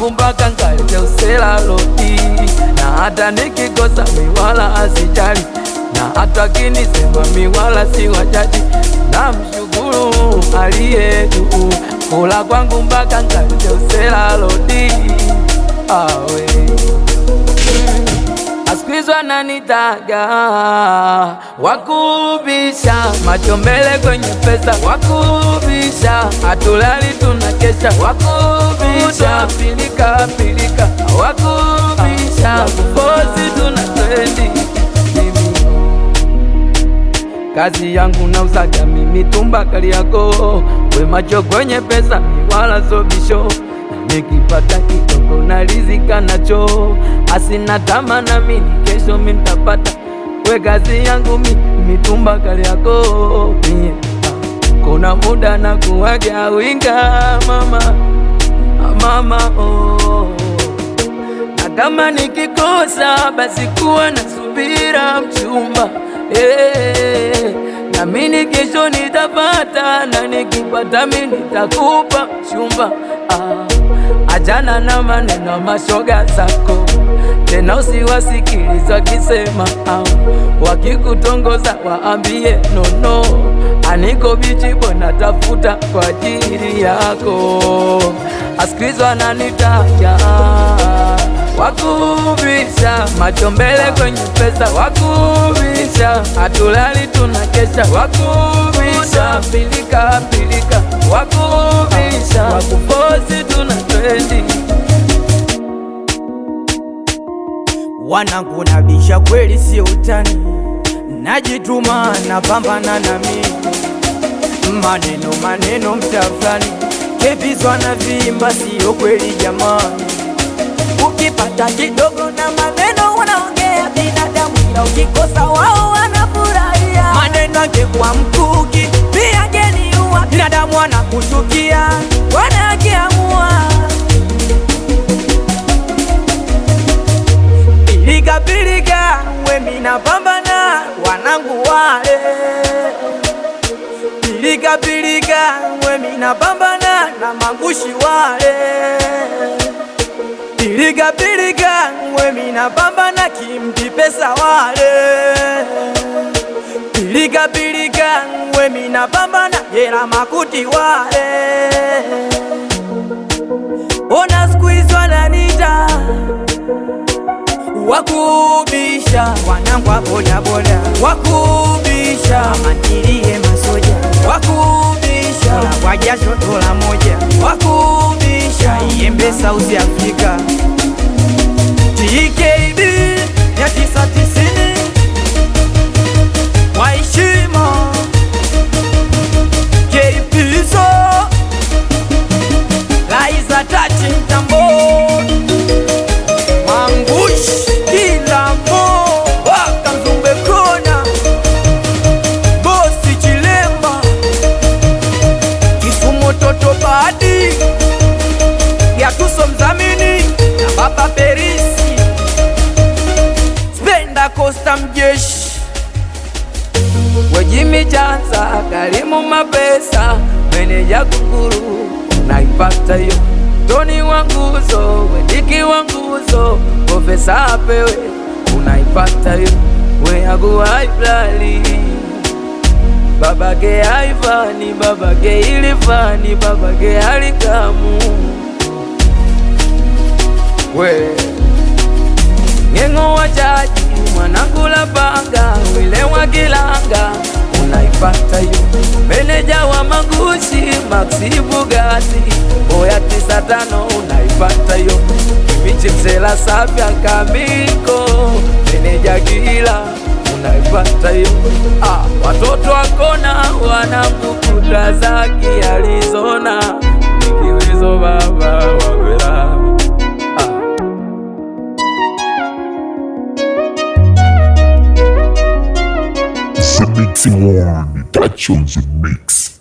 kwangu mpaka nkalete usela lodi, na hata nikikosa miwala asijali, na hata kinisema miwala si wajaji. Na mshukuru aliye juu, kula kwangu mpaka nkalete usela lodi. Awe askwizwa nanitaga wakubisha, macho mbele kwenye pesa wakubisha, atulali tunakesha wakubisha, pilika pilika wakubisha, kufosi tunatrendi. Kazi yangu nauzaga mimi tumba Kariakoo, we macho kwenye pesa wala sobisho, nikipata kidogo na rizika nacho, asina tama na mini kesho mintapata. We kazi yangu mimi tumba Kariakoo, kuna muda na kuwaga winga mama mama oh. Na kama nikikosa basi kuwa na subira mchumba na mini kesho nitapata, na nikipata mimi nitakupa mchumba Ajana na maneno mashoga zako, tena usiwasikiliza kisema wakikutongoza waambie nono, aniko bichi bona tafuta kwa ajili yako. Asikilizwa nanitaja wakubisha, macho mbele kwenye pesa wakubisha, atulali tunakesha wakubisha, pilika pilika wakubisha, wakufosi tunatrendi. Wanangu nabisha kweli si utani, najituma napambana na mimi, maneno maneno mtafani, kebizwa na vimba sio kweli jamani. Ukipata kidogo na maneno wanaongea binadamu, ila ukikosa wao wanafurahia. Maneno angekuwa mkuki pia geniua, binadamu wanakuchukia wanakiamua. Pilika pilika we mina pambana wanangu wale, pilika pilika we mina pambana na mangushi wale, pilika pilika we mina pambana kimti pesa wale, pilika pilika we mina pambana jela makuti wale. Ona squeeze wananita wakubisha, wanangu wa boda boda wakubisha, mantilie masoja wakubisha, kwa jasho dola moja wakubisha, iembe South Africa TKB ya 990 kwa heshima Kpizo Laiza Tachi Mtambo Mangush kila mo waka Mzumbe Kona Bosi Chilemba Kisumu Toto Badi ya Tuso Mzamini na Baba Perisi Spenda Costa Mjeshi Wajimi Chanza Karimu Mapesa, meneja Kukuru naipata yo, Toni Wanguzo Wediki Wanguzo, Profesa Apewe unaipata yo, Weagu Haiblali babage Haifani, babage Ilifani, babage Halikamu we Ngengo wachaji mwanangu la panga, wile wa Kilanga unaipata yo, meneja wa Mangushi Maxi Bugatti Oya 95 unaipata yo, Michi Msela Sapya Kamiko meneja Gila unaipata yo, watoto wakona wanangu Kutazaki Arizona nikiwizo baba wawela The Mixing One, touch on the mix.